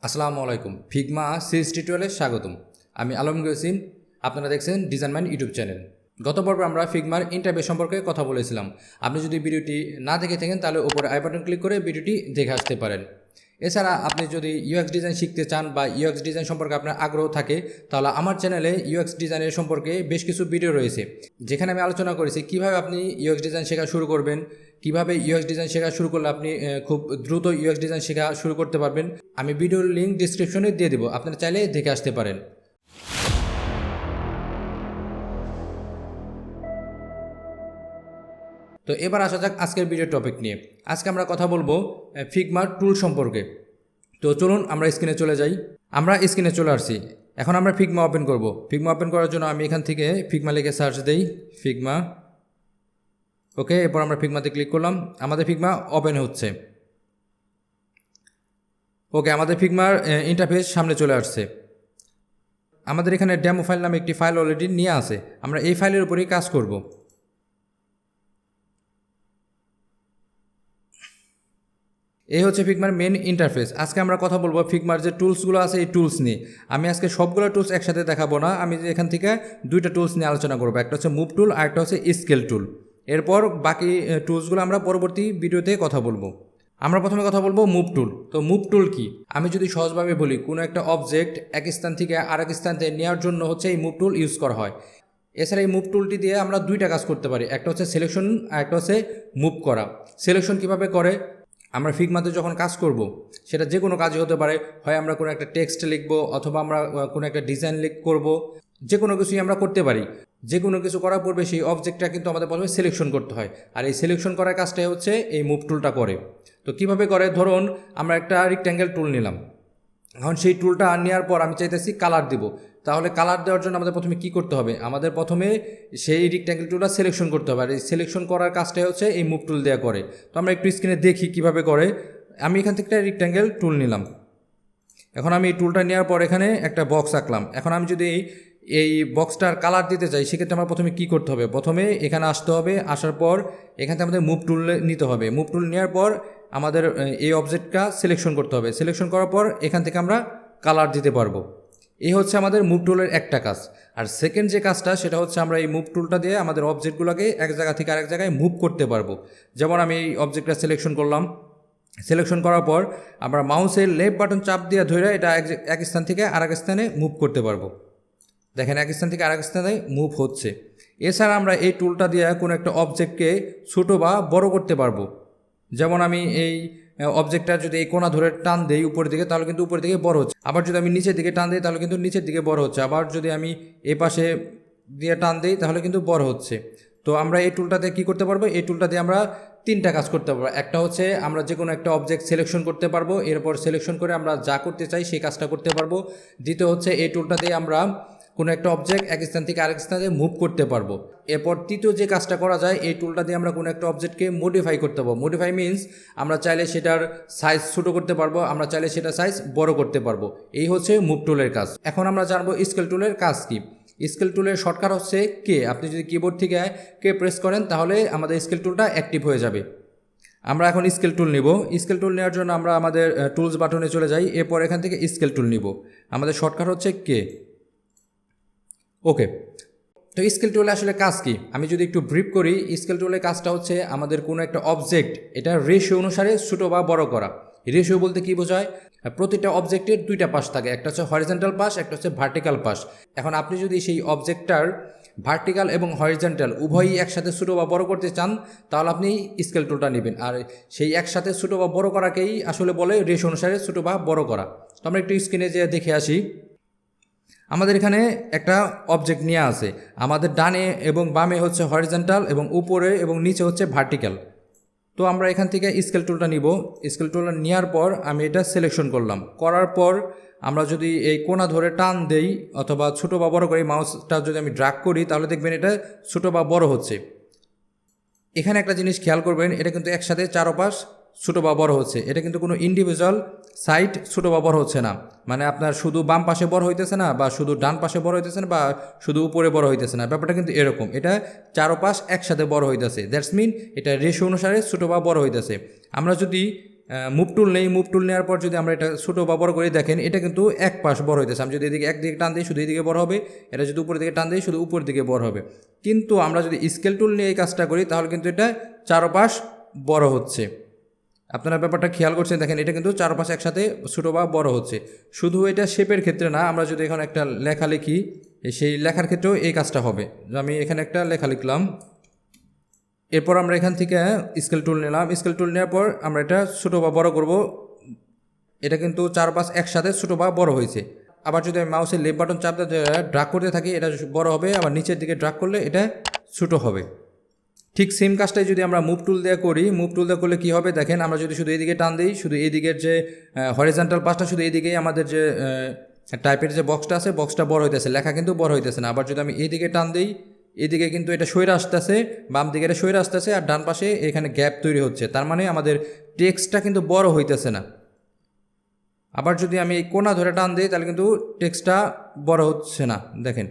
আসসালামু আলাইকুম। Figma series টিউটোরিয়ালে স্বাগতম। আমি আলমগীর হোসেন। আপনারা দেখছেন ডিজাইন মাইন্ড ইউটিউব চ্যানেল। গত পর্বে আমরা ফিগমার ইন্টারফেস সম্পর্কে কথা বলেছিলাম। আপনি যদি ভিডিওটি না দেখে থাকেন তাহলে উপরে আই বাটন ক্লিক করে ভিডিওটি দেখে আসতে পারেন। এছাড়া আপনি যদি ইউএক্স ডিজাইন শিখতে চান বা ইউএক্স ডিজাইন সম্পর্কে আপনার আগ্রহ থাকে তাহলে আমার চ্যানেলে ইউএক্স ডিজাইনের সম্পর্কে বেশ কিছু ভিডিও রয়েছে, যেখানে আমি আলোচনা করেছি কীভাবে আপনি ইউএক্স ডিজাইন শেখা শুরু করবেন, কিভাবে ইউএক্স ডিজাইন শেখা শুরু করলে আপনি খুব দ্রুত ইউএক্স ডিজাইন শেখা শুরু করতে পারবেন। আমি ভিডিওর লিঙ্ক ডিসক্রিপশনে দিয়ে দেবো, আপনারা চাইলে দেখে আসতে পারেন। তো এবার আসা যাক আজকের ভিডিও টপিক নিয়ে। আজকে আমরা কথা বলবো ফিগমার টুল সম্পর্কে। তো চলুন আমরা স্ক্রিনে চলে যাই। আমরা স্ক্রিনে চলে আসছি। এখন আমরা ফিগমা ওপেন করব। ফিগমা ওপেন করার জন্য আমি এখান থেকে ফিগমা লিখে সার্চ দেই, ফিগমা। ওকে, এরপর আমরা ফিগমাতে ক্লিক করলাম। আমাদের ফিগমা ওপেন হচ্ছে। ওকে, আমাদের ফিগমার ইন্টারফেস সামনে চলে আসছে। আমাদের এখানে ডেমো ফাইল নামে একটি ফাইল অলরেডি নিয়ে আছে। আমরা এই ফাইলের উপরেই কাজ করব। এই হচ্ছে ফিগমার মেন ইন্টারফেস। আজকে আমরা কথা বলবো ফিগমার যে টুলসগুলো আছে এই টুলস নিয়ে। আমি আজকে সবগুলো টুলস একসাথে দেখাবো না, আমি এখান থেকে দুইটা টুলস নিয়ে আলোচনা করবো। একটা হচ্ছে মুভ টুল আর একটা হচ্ছে স্কেল টুল। এরপর বাকি টুলসগুলো আমরা পরবর্তী ভিডিওতে কথা বলবো। আমরা প্রথমে কথা বলবো মুভ টুল। তো মুভ টুল কি? আমি যদি সহজভাবে বলি, কোনো একটা অবজেক্ট এক স্থান থেকে আরেক স্থানে নেওয়ার জন্য হচ্ছে এই মুভ টুল ইউজ করা হয়। এছাড়া এই মুভ টুলটি দিয়ে আমরা দুইটা কাজ করতে পারি, একটা হচ্ছে সিলেকশন আর একটা হচ্ছে মুভ করা। সিলেকশন কিভাবে করে? আমরা ফিগমাতে যখন কাজ করব, সেটা যে কোনো কাজই হতে পারে। হয় আমরা কোনো একটা টেক্সট লিখবো, অথবা আমরা কোনো একটা ডিজাইন করব, যে কোনো কিছুই আমরা করতে পারি। যে কোনো কিছু করার পূর্বে সেই অবজেক্টটা কিন্তু আমাদের প্রথমে সিলেকশন করতে হয়, আর এই সিলেকশন করার কাজটাই হচ্ছে এই মুভ টুলটা করে। তো কিভাবে করে? ধরুন আমরা একটা রেক্ট্যাঙ্গেল টুল নিলাম। এখন সেই টুলটা নেওয়ার পর আমি চাইতেছি কালার দিব। তাহলে কালার দেওয়ার জন্য আমাদের প্রথমে কি করতে হবে? আমাদের প্রথমে সেই রেক্ট্যাঙ্গেল টুলটা সিলেকশন করতে হবে, আর এই সিলেকশন করার কাজটাই হচ্ছে এই মুভ টুল দেওয়া করে। তো আমরা একটু স্ক্রিনে দেখি কিভাবে করে। আমি এখান থেকে একটা রেক্ট্যাঙ্গেল টুল নিলাম। এখন আমি এই টুলটা নেওয়ার পর এখানে একটা বক্স আঁকলাম। এখন আমি যদি এই বক্সটার কালার দিতে চাই, সেক্ষেত্রে আমার প্রথমে কি করতে হবে? প্রথমে এখানে আসতে হবে। আসার পর এখান থেকে আমাদের মুভ টুল নিতে হবে। মুভ টুল নেওয়ার পর আমাদের এই অবজেক্টটা সিলেকশন করতে হবে। সিলেকশন করার পর এখান থেকে আমরা কালার দিতে পারবো। এই হচ্ছে আমাদের মুভ টুলের একটা কাজ। আর সেকেন্ড যে কাজটা, সেটা হচ্ছে আমরা এই মুভ টুলটা দিয়ে আমাদের অবজেক্টগুলোকে এক জায়গা থেকে আরেক জায়গায় মুভ করতে পারবো। যেমন আমি এই অবজেক্টটা সিলেকশন করলাম। সিলেকশন করার পর আমরা মাউসের লেফট বাটন চাপ দিয়ে ধরে এটা এক স্থান থেকে আরেক স্থানে মুভ করতে পারবো। দেখেন, এক স্থান থেকে আরেক স্থানে মুভ হচ্ছে। এছাড়া আমরা এই টুলটা দিয়ে কোনো একটা অবজেক্টকে ছোটো বা বড় করতে পারবো। যেমন আমি এই অবজেক্টটা যদি এই কোণা ধরে টান দেই উপরের দিকে, তাহলে কিন্তু উপরের দিকে বড় হচ্ছে। আবার যদি আমি নিচের দিকে টান দিই, তাহলে কিন্তু নিচের দিকে বড় হচ্ছে। আবার যদি আমি এ পাশে দিয়ে টান দিই, তাহলে কিন্তু বড় হচ্ছে। তো আমরা এই টুলটাতে কী করতে পারবো? এই টুলটা দিয়ে আমরা তিনটা কাজ করতে পারবো। একটা হচ্ছে আমরা যে কোনো একটা অবজেক্ট সিলেকশন করতে পারবো, এরপর সিলেকশন করে আমরা যা করতে চাই সেই কাজটা করতে পারবো। দ্বিতীয় হচ্ছে এই টুলটা দিয়ে আমরা কোনো একটা অবজেক্ট এক স্থান থেকে আরেক স্থানে মুভ করতে পারবো। এরপর তৃতীয় যে কাজটা করা যায়, এই টুলটা দিয়ে আমরা কোনো একটা অবজেক্টকে মডিফাই করতে পারবো। মডিফাই মিনস আমরা চাইলে সেটার সাইজ ছোটো করতে পারবো, আমরা চাইলে সেটা সাইজ বড় করতে পারবো। এই হচ্ছে মুভ টুলের কাজ। এখন আমরা জানবো স্কেল টুলের কাজ কী। স্কেল টুলের শর্টকাট হচ্ছে কে। আপনি যদি কিবোর্ড থেকে কে প্রেস করেন, তাহলে আমাদের স্কেল টুলটা অ্যাক্টিভ হয়ে যাবে। আমরা এখন স্কেল টুল নিব। স্কেল টুল নেওয়ার জন্য আমরা আমাদের টুলস বাটনে চলে যাই। এরপর এখান থেকে স্কেল টুল নিব। আমাদের শর্টকাট হচ্ছে কে। ওকে, তো স্কেল টুলে আসলে কাজ কি আমি যদি একটু ব্রিফ করি। স্কেল টুলের কাজটা হচ্ছে আমাদের কোনো একটা অবজেক্ট এটা রেশিও অনুসারে ছোটো বা বড় করা। রেশিও বলতে কি বোঝায়? প্রতিটা অবজেক্টের দুইটা পাশ থাকে, একটা হচ্ছে হরিজন্টাল পাশ, একটা হচ্ছে ভার্টিক্যাল পাশ। এখন আপনি যদি সেই অবজেক্টটার ভার্টিক্যাল এবং হরিজন্টাল উভয়ই একসাথে ছোটো বা বড় করতে চান, তাহলে আপনি স্কেল টুলটা নেবেন। আর সেই একসাথে ছোটো বা বড় করাকেই আসলে বলে রেশিও অনুসারে ছোটো বা বড় করা। তো আমরা একটু স্ক্রিনে যে দেখে আসি। আমাদের এখানে একটা অবজেক্ট নিয়ে আছে। আমাদের ডানে এবং বামে হচ্ছে হরিজন্টাল এবং উপরে এবং নিচে হচ্ছে ভার্টিক্যাল। তো আমরা এখান থেকে স্কেল টুলটা নিব। স্কেল টুলটা নেওয়ার পর আমি এটা সিলেকশন করলাম। করার পর আমরা যদি এই কোণা ধরে টান দেই অথবা ছোটো বা বড় করি, মাউসটা যদি আমি ড্র্যাগ করি, তাহলে দেখবেন এটা ছোটো বা বড় হচ্ছে। এখানে একটা জিনিস খেয়াল করবেন, এটা কিন্তু একসাথে চারপাশ ছোটো বা বড় হচ্ছে। এটা কিন্তু কোনো ইন্ডিভিজুয়াল সাইড ছোটো বা বড় হচ্ছে না। মানে আপনার শুধু বাম পাশে বড় হইতেছে না, বা শুধু ডান পাশে বড় হইতেছে না, বা শুধু উপরে বড় হইতেছে না। ব্যাপারটা কিন্তু এরকম, এটা চারপাশ একসাথে বড় হইতেছে। দ্যাটস মিন এটা রেশিও অনুসারে ছোটো বা বড় হইতেছে। আমরা যদি মুভ টুল নেই, মুভ টুল নেওয়ার পর যদি আমরা এটা ছোটো বা বড় করে দেখেন এটা কিন্তু এক পাশ বড় হইতেছে। আমি যদি এদিকে একদিকে টান দিই শুধু এদিকে বড় হবে, এটা যদি উপরের দিকে টান দিই শুধু উপরের দিকে বড় হবে। কিন্তু আমরা যদি স্কেল টুল নিয়ে এই কাজটা করি তাহলে কিন্তু এটা চারপাশ বড় হচ্ছে। আপনারা ব্যাপারটা খেয়াল করছেন, দেখেন এটা কিন্তু চারপাশ একসাথে ছোটো বা বড় হচ্ছে। শুধু এটা শেপের ক্ষেত্রে না, আমরা যদি এখন একটা লেখা লিখি সেই লেখার ক্ষেত্রেও এই কাজটা হবে। আমি এখানে একটা লেখা লিখলাম, এরপর আমরা এখান থেকে স্কেল টুল নিলাম, স্কেল টুল নেওয়ার পর আমরা এটা ছোটো বা বড় করব। এটা কিন্তু চারপাশ একসাথে ছোটো বা বড় হয়েছে। আবার যদি আমি মাউসের লেফট বাটন চাপ দিয়ে ড্রাগ করতে থাকি এটা বড় হবে, আবার নিচের দিকে ড্রাগ করলে এটা ছোটো হবে। ঠিক সেম কাজটাই যদি আমরা মুভ টুল দিয়ে করি, মুভ টুল দিয়ে করলে কী হবে দেখেন, আমরা যদি শুধু এইদিকে টান দিই শুধু এই দিকের যে হরিজন্টাল পাশটা শুধু এইদিকেই আমাদের যে টাইপের যে বক্সটা আছে বক্সটা বড় হইতেছে, লেখা কিন্তু বড় হইতেছে না। আবার যদি আমি এইদিকে টান দিই এদিকে কিন্তু এটা সইরে আসতেছে, বাম দিকে এটা সইরে আসতেছে, আর ডান পাশে এখানে গ্যাপ তৈরি হচ্ছে, তার মানে আমাদের টেক্সটটা কিন্তু বড় হইতেছে না। আবার যদি আমি এই কোণা ধরে টান দিই তাহলে কিন্তু টেক্সটটা বড় হচ্ছে না, দেখেন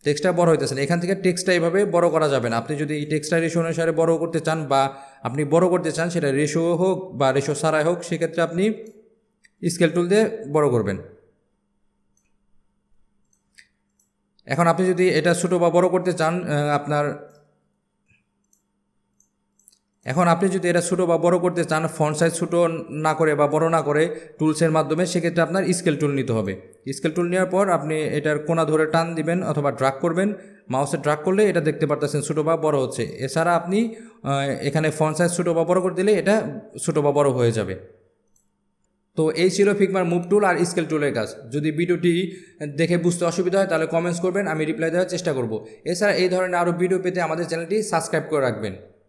টেক্সটটা বড় হইতেছে না। এখান থেকে টেক্সটটা এইভাবে বড় করা যাবে না। আপনি যদি এই টেক্সটটা রেশো অনুসারে বড় করতে চান বা আপনি বড় করতে চান, সেটা রেশো হোক বা রেশো ছাড়াই হোক, সেক্ষেত্রে আপনি স্কেল টুল দিয়ে বড় করবেন। এখন আপনি যদি এটা ছোটো বা বড় করতে চান আপনি যদি এটা ছোটো বা বড় করতে চান ফন্ট সাইজ ছোটো না করে বা বড় না করে টুলসের মাধ্যমে, সেক্ষেত্রে আপনার স্কেল টুল নিতে হবে। স্কেল টুল নেওয়ার পর আপনি এটার কোণা ধরে টান দিবেন অথবা ড্রাগ করবেন, মাউসে ড্রাগ করলে এটা দেখতে পারতেছেন ছোটো বা বড় হচ্ছে। এছাড়া আপনি এখানে ফন্ট সাইজ ছোটো বা বড় করে দিলে এটা ছোটো বা বড় হয়ে যাবে। তো এই ছিল ফিগমার মুভ টুল আর স্কেল টুলের কাজ। যদি ভিডিওটি দেখে বুঝতে অসুবিধা হয় তাহলে কমেন্টস করবেন, আমি রিপ্লাই দেওয়ার চেষ্টা করব। এছাড়া এই ধরনের আরও ভিডিও পেতে আমাদের চ্যানেলটি সাবস্ক্রাইব করে রাখবেন।